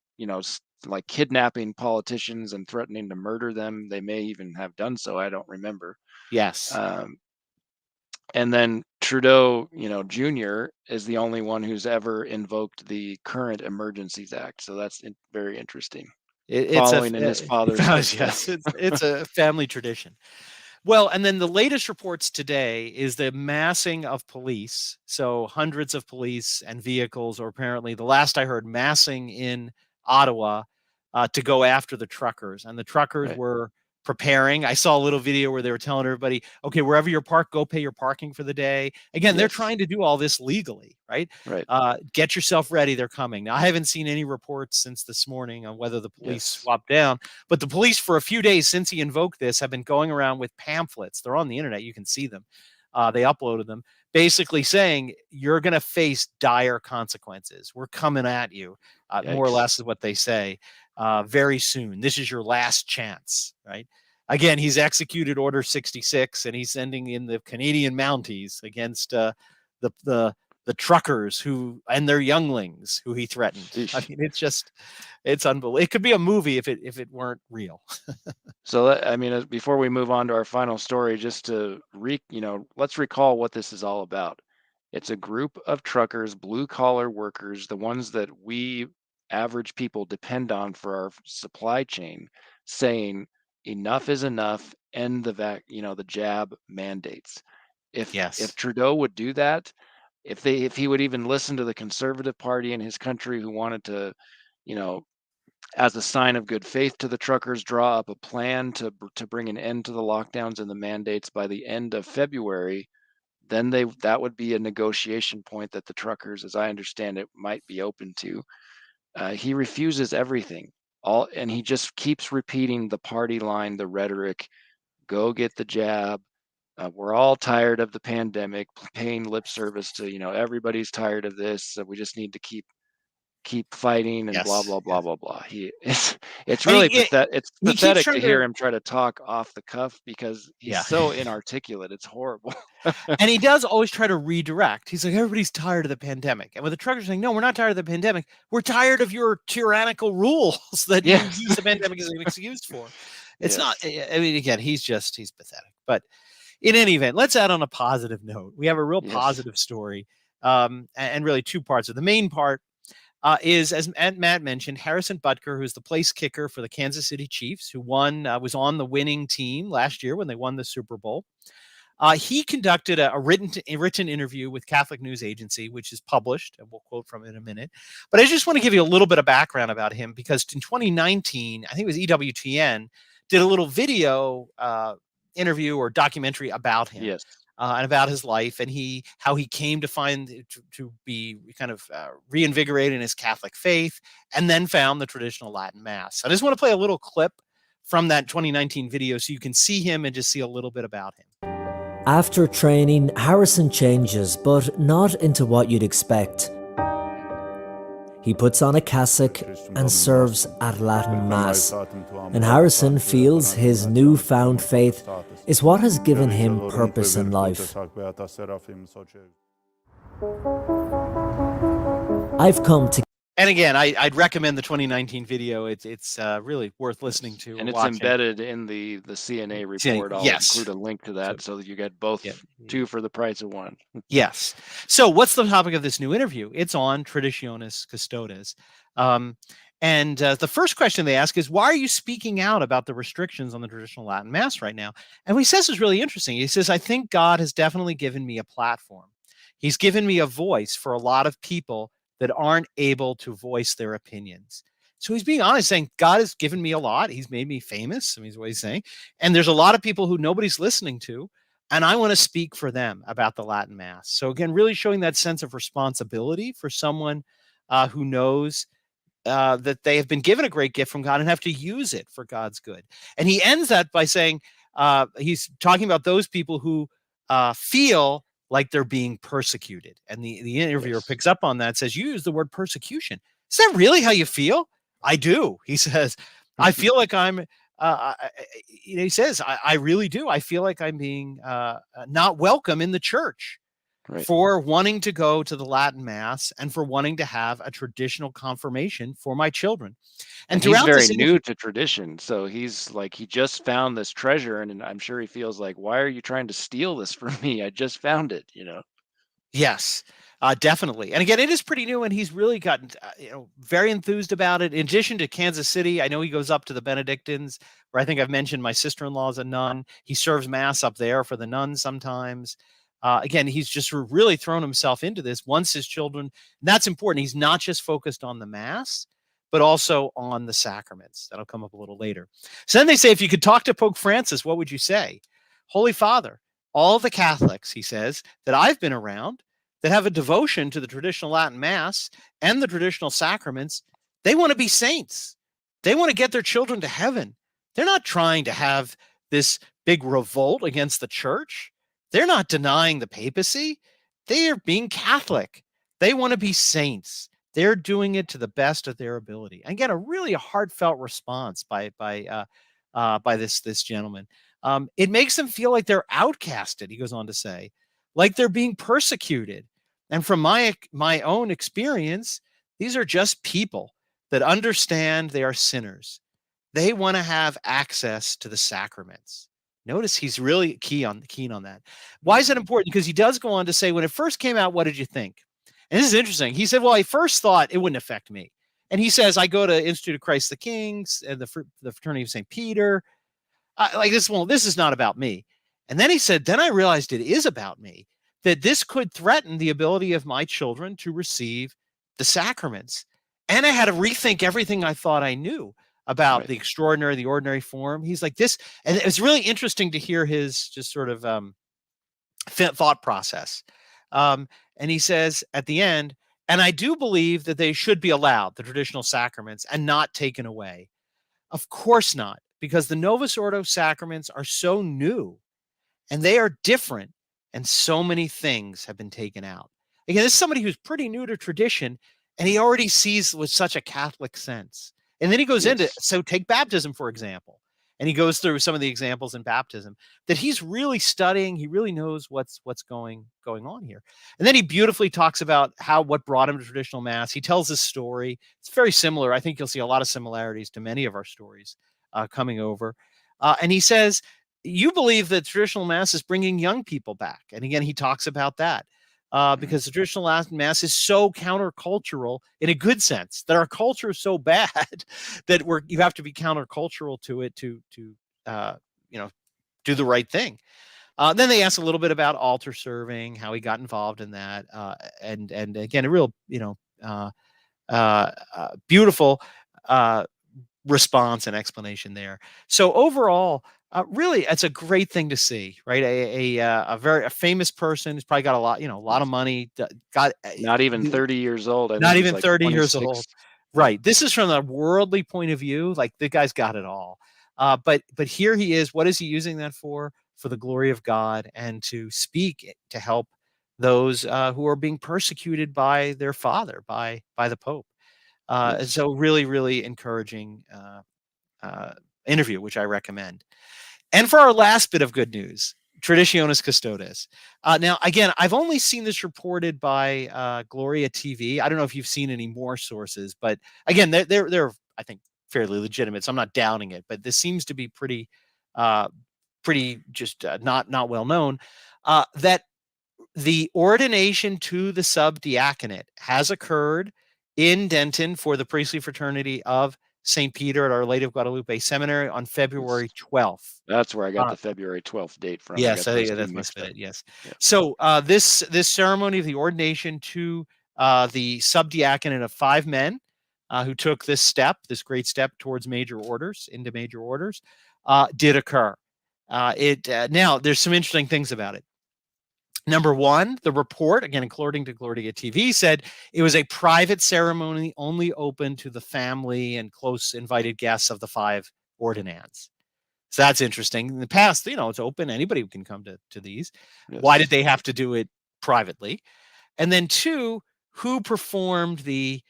Like kidnapping politicians and threatening to murder them. They may even have done so. I don't remember. Yes. And then Trudeau, Jr. is the only one who's ever invoked the current Emergencies Act. So that's very interesting. Following in his father's footsteps. Yes, it's a family tradition. Well, and then the latest reports today is the massing of police. So hundreds of police and vehicles, or apparently the last I heard, massing in Ottawa to go after the truckers. And the truckers were preparing. I saw a little video where they were telling everybody, okay, wherever you're parked, go pay your parking for the day. Again, they're trying to do all this legally, right? Right. Get yourself ready. They're coming. Now, I haven't seen any reports since this morning on whether the police swapped down, but the police for a few days since he invoked this have been going around with pamphlets. They're on the internet. You can see them. They uploaded them, basically saying you're going to face dire consequences. We're coming at you, more or less is what they say, very soon. This is your last chance, right? Again, he's executed Order 66, and he's sending in the Canadian Mounties against the truckers and their younglings who he threatened. I mean, it's unbelievable. It could be a movie if it weren't real. So, before we move on to our final story, just to let's recall what this is all about. It's a group of truckers, blue collar workers, the ones that we average people depend on for our supply chain, saying enough is enough, end the jab mandates. If Trudeau would do that, if he would even listen to the Conservative Party in his country, who wanted to, as a sign of good faith to the truckers, draw up a plan to bring an end to the lockdowns and the mandates by the end of February, then that would be a negotiation point that the truckers, as I understand it, might be open to. He refuses everything, and he just keeps repeating the party line, the rhetoric: go get the jab. We're all tired of the pandemic, paying lip service to, everybody's tired of this. So we just need to keep fighting and blah blah blah blah blah. It's really pathetic. It's pathetic to hear him try to talk off the cuff because he's so inarticulate. It's horrible. And he does always try to redirect. He's like, everybody's tired of the pandemic. And when the truckers are saying, no, we're not tired of the pandemic. We're tired of your tyrannical rules that you use the pandemic as an excuse for. It's not, I mean, again, he's pathetic. But in any event, let's add on a positive note. We have a real positive story, and really two parts. The main part is, as Matt mentioned, Harrison Butker, who's the place kicker for the Kansas City Chiefs, who was on the winning team last year when they won the Super Bowl. He conducted a written interview with Catholic News Agency, which is published, and we'll quote from it in a minute. But I just want to give you a little bit of background about him, because in 2019, I think it was EWTN did a little video interview or documentary about him. Yes. And about his life and how he came to find to be kind of reinvigorated in his Catholic faith, and then found the traditional Latin Mass. I just want to play a little clip from that 2019 video so you can see him and just see a little bit about him. After training, Harrison changes, but not into what you'd expect. He puts on a cassock and serves at Latin Mass, and Harrison feels his newfound faith is what has given him purpose in life. I've come to... And again, I'd recommend the 2019 video. It's really worth listening to. And it's watching. Embedded in the CNA report. I'll include a link to that so that you get both two for the price of one. Yes. So what's the topic of this new interview? It's on Traditionis Custodes. And the first question they ask is, why are you speaking out about the restrictions on the traditional Latin Mass right now? And what he says is really interesting. He says, I think God has definitely given me a platform. He's given me a voice for a lot of people that aren't able to voice their opinions. So he's being honest, saying, God has given me a lot. He's made me famous. I mean, is what he's saying. And there's a lot of people who nobody's listening to. And I want to speak for them about the Latin Mass. So again, really showing that sense of responsibility for someone who knows that they have been given a great gift from God and have to use it for God's good. And he ends that by saying, he's talking about those people who feel like they're being persecuted. And the interviewer picks up on that, says, you use the word persecution. Is that really how you feel? I do. He says, I feel like I'm, he says, I really do. I feel like I'm being not welcome in the church. Right. For wanting to go to the Latin Mass and for wanting to have a traditional confirmation for my children. And he's very new to tradition. So he's like, he just found this treasure, and I'm sure he feels like, why are you trying to steal this from me? I just found it, you know? Yes, definitely. And again, it is pretty new, and he's really gotten, very enthused about it. In addition to Kansas City, I know he goes up to the Benedictines, where I think I've mentioned my sister-in-law is a nun. He serves Mass up there for the nuns sometimes. Again, he's just really thrown himself into this, wants his children. And that's important. He's not just focused on the Mass, but also on the sacraments. That'll come up a little later. So then they say, if you could talk to Pope Francis, what would you say? Holy Father, all the Catholics, he says, that I've been around that have a devotion to the traditional Latin Mass and the traditional sacraments, they want to be saints. They want to get their children to heaven. They're not trying to have this big revolt against the church. They're not denying the papacy. They are being Catholic. They want to be saints. They're doing it to the best of their ability. And again, a really heartfelt response by this gentleman. It makes them feel like they're outcasted, he goes on to say, like they're being persecuted. And from my own experience, these are just people that understand they are sinners. They want to have access to the sacraments. Notice he's really keen on that. Why is that important? Because he does go on to say, when it first came out, what did you think? And this is interesting. He said, well, I first thought it wouldn't affect me. And he says, I go to Institute of Christ the Kings and the Fraternity of St. Peter. This is not about me. And then he said, then I realized it is about me, that this could threaten the ability of my children to receive the sacraments. And I had to rethink everything I thought I knew about the extraordinary, the ordinary form. He's like this. And it's really interesting to hear his just sort of thought process. And he says at the end, and I do believe that they should be allowed, the traditional sacraments, and not taken away. Of course not, because the Novus Ordo sacraments are so new and they are different, and so many things have been taken out. Again, this is somebody who's pretty new to tradition, and he already sees with such a Catholic sense. And then he goes into, so take baptism, for example. And he goes through some of the examples in baptism that he's really studying. He really knows what's going on here. And then he beautifully talks about what brought him to traditional Mass. He tells his story. It's very similar. I think you'll see a lot of similarities to many of our stories coming over. And he says, you believe that traditional Mass is bringing young people back. And again, he talks about that. Because the traditional Latin Mass is so countercultural in a good sense, that our culture is so bad that you have to be countercultural to it to do the right thing. Then they ask a little bit about altar serving, how he got involved in that, and again, a real beautiful response and explanation there. So overall, really, it's a great thing to see, right? A very famous person who's probably got a lot, a lot of money, got Not even 30 years old. I not think he's even like 30 years 26. old. Right. This is from a worldly point of view. Like the guy's got it all. But here he is. What is he using that for? For the glory of God and to speak to help those who are being persecuted by their father, by the Pope. And Yes. so really, really encouraging interview, which I recommend. And for our last bit of good news, Traditionis Custodes. Now, again, I've only seen this reported by Gloria TV. I don't know if you've seen any more sources, but again, they're I think fairly legitimate. So I'm not doubting it, but this seems to be pretty just not well known. That the ordination to the subdiaconate has occurred in Denton for the priestly fraternity of St. Peter at Our Lady of Guadalupe Seminary on February 12th. That's where I got the February 12th date from. I Yes, got I those think two that must mixed have up. been it. Yes. Yeah. So this ceremony of the ordination to the subdiaconate of 5 men who took this great step towards major orders, into major orders, did occur. Now there's some interesting things about it. Number one, the report, again, according to Gloria TV, said it was a private ceremony only open to the family and close invited guests of the 5 ordinands. So that's interesting. In the past, it's open. Anybody can come to these. Yes. Why did they have to do it privately? And then 2, who performed the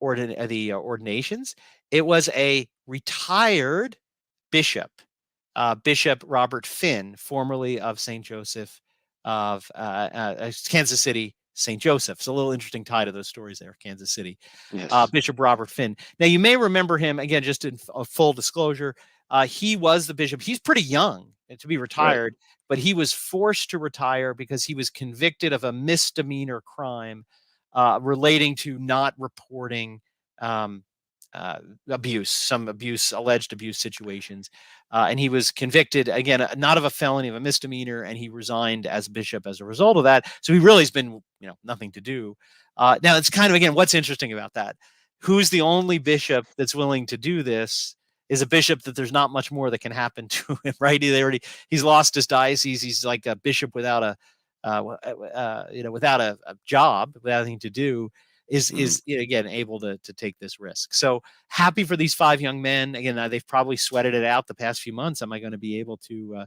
ordinations? It was a retired bishop, Bishop Robert Finn, formerly of St. Joseph of Kansas City, St. Joseph. It's a little interesting tie to those stories there, Kansas City. Yes. Bishop Robert Finn. Now, you may remember him, again, just in full disclosure, he was the bishop. He's pretty young to be retired, but he was forced to retire because he was convicted of a misdemeanor crime relating to not reporting alleged abuse situations. And he was convicted, again, not of a felony, of a misdemeanor, and he resigned as bishop as a result of that. So he really has been, nothing to do. Now, it's kind of, again, what's interesting about that? Who's the only bishop that's willing to do this is a bishop that there's not much more that can happen to him, right? He's lost his diocese. He's like a bishop without without a job, without anything to do. Is again able to take this risk. So happy for these 5 young men. Again, they've probably sweated it out the past few months. Am I going to be able to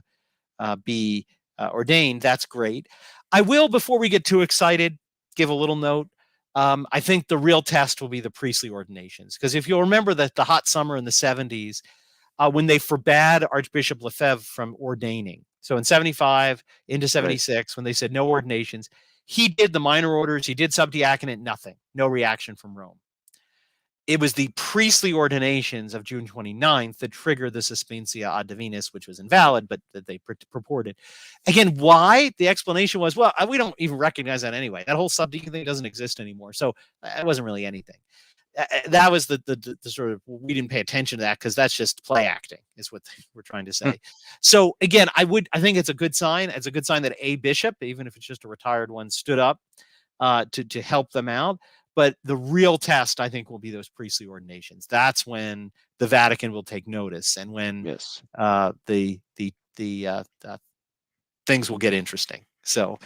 be ordained? That's great. I will, before we get too excited, give a little note. I think the real test will be the priestly ordinations, because if you'll remember that the hot summer in the 70s, when they forbade Archbishop Lefebvre from ordaining. So in 75 into 76, when they said no ordinations, he did the minor orders, he did subdiaconate, nothing, no reaction from Rome. It was the priestly ordinations of June 29th that triggered the suspensia ad divinis, which was invalid, but that they purported. Again, why? The explanation was, well, we don't even recognize that anyway. That whole subdeacon thing doesn't exist anymore. So it wasn't really anything. That was the sort of, we didn't pay attention to that because that's just play acting, is what we're trying to say. So again, I think it's a good sign. It's a good sign that a bishop, even if it's just a retired one, stood up to help them out. But the real test, I think, will be those priestly ordinations. That's when the Vatican will take notice, and when the things will get interesting. So.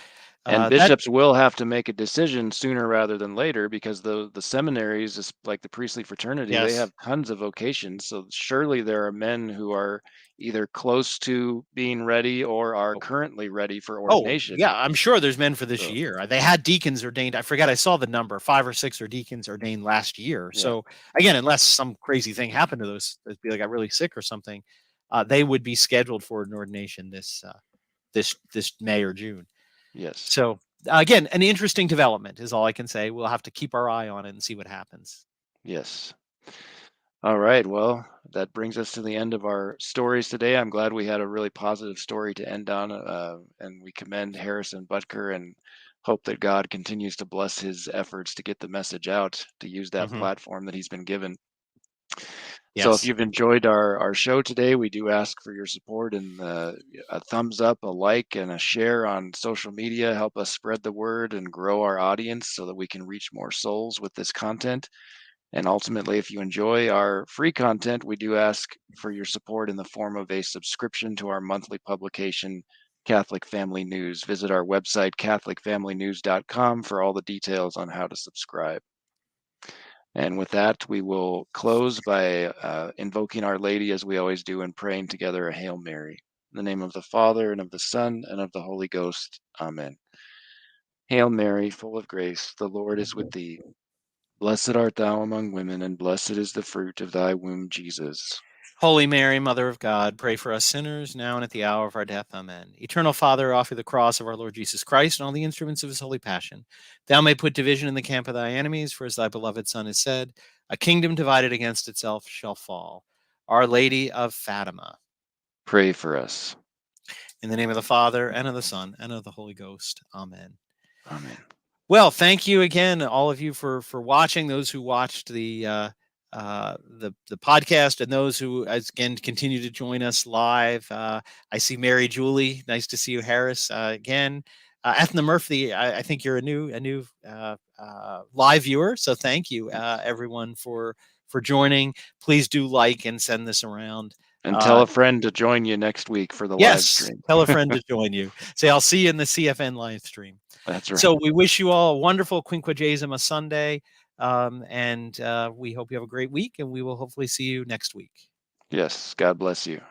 And bishops will have to make a decision sooner rather than later, because the seminaries, is like the priestly fraternity, they have tons of vocations. So surely there are men who are either close to being ready or are currently ready for ordination. Oh, yeah, I'm sure there's men for this year. They had deacons ordained. I forget, I saw the number, 5 or 6 are deacons ordained last year. Yeah. So again, unless some crazy thing happened to those, they got really sick or something, they would be scheduled for an ordination this May or June. Yes. So again, an interesting development is all I can say. We'll have to keep our eye on it and see what happens. Yes. All right. Well, that brings us to the end of our stories today. I'm glad we had a really positive story to end on, and we commend Harrison Butker and hope that God continues to bless his efforts to get the message out, to use that platform that he's been given. Yes. So if you've enjoyed our show today, we do ask for your support, and a thumbs up, a like, and a share on social media. Help us spread the word and grow our audience so that we can reach more souls with this content. And ultimately, if you enjoy our free content, we do ask for your support in the form of a subscription to our monthly publication, Catholic Family News. Visit our website, catholicfamilynews.com, for all the details on how to subscribe. And with that, we will close by invoking Our Lady, as we always do, and praying together a Hail Mary. In the name of the Father, and of the Son, and of the Holy Ghost. Amen. Hail Mary, full of grace, the Lord is with thee. Blessed art thou among women, and blessed is the fruit of thy womb, Jesus. Holy Mary, Mother of God, pray for us sinners, now and at the hour of our death. Amen. Eternal Father, offer the cross of our Lord Jesus Christ and all the instruments of his holy passion. Thou may put division in the camp of thy enemies, for as thy beloved Son has said, a kingdom divided against itself shall fall. Our Lady of Fatima. Pray for us. In the name of the Father, and of the Son, and of the Holy Ghost. Amen. Amen. Well, thank you again, all of you, for watching. Those who watched the podcast, and those who again continue to join us live. I see Mary Julie. Nice to see you, Harris. Again, Ethna Murphy. I think you're a new live viewer. So thank you, everyone, for joining. Please do like and send this around. And tell a friend to join you next week for the live stream. Tell a friend to join you. Say, I'll see you in the CFN live stream. That's right. So we wish you all a wonderful Quinquagesima Sunday, and we hope you have a great week, and we will hopefully see you next week. Yes, God bless you.